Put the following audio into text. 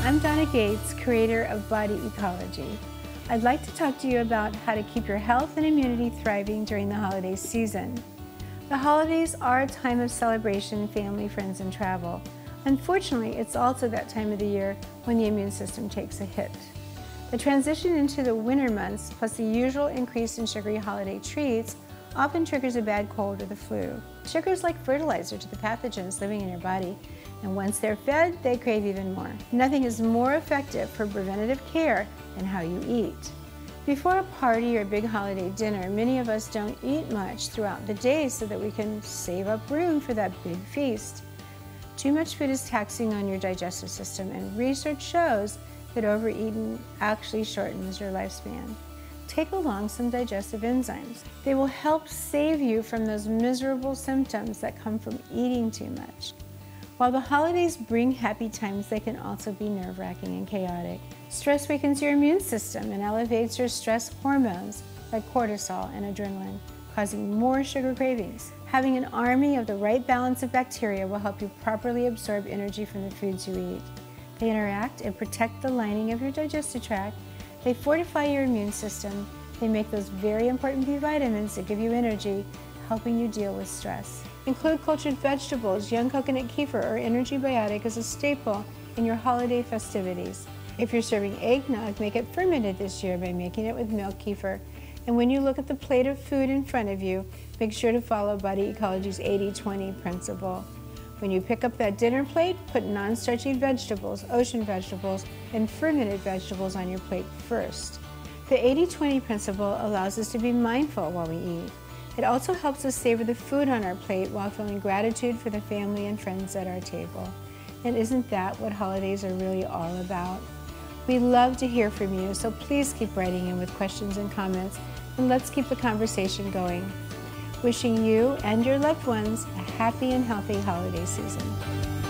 I'm Donna Gates, creator of Body Ecology. I'd like to talk to you about how to keep your health and immunity thriving during the holiday season. The holidays are a time of celebration, family, friends, and travel. Unfortunately, it's also that time of the year when the immune system takes a hit. The transition into the winter months, plus the usual increase in sugary holiday treats, often triggers a bad cold or the flu. Sugar is like fertilizer to the pathogens living in your body, and once they're fed, they crave even more. Nothing is more effective for preventative care than how you eat. Before a party or a big holiday dinner, many of us don't eat much throughout the day so that we can save up room for that big feast. Too much food is taxing on your digestive system, and research shows that overeating actually shortens your lifespan. Take along some digestive enzymes. They will help save you from those miserable symptoms that come from eating too much. While the holidays bring happy times, they can also be nerve-wracking and chaotic. Stress weakens your immune system and elevates your stress hormones like cortisol and adrenaline, causing more sugar cravings. Having an army of the right balance of bacteria will help you properly absorb energy from the foods you eat. They interact and protect the lining of your digestive tract. They fortify your immune system. They make those very important B vitamins that give you energy, helping you deal with stress. Include cultured vegetables, young coconut kefir, or energy biotic as a staple in your holiday festivities. If you're serving eggnog, make it fermented this year by making it with milk kefir. And when you look at the plate of food in front of you, make sure to follow Body Ecology's 80-20 principle. When you pick up that dinner plate, put non-starchy vegetables, ocean vegetables, and fermented vegetables on your plate first. The 80-20 principle allows us to be mindful while we eat. It also helps us savor the food on our plate while feeling gratitude for the family and friends at our table. And isn't that what holidays are really all about? We love to hear from you, so please keep writing in with questions and comments, and let's keep the conversation going. Wishing you and your loved ones a happy and healthy holiday season.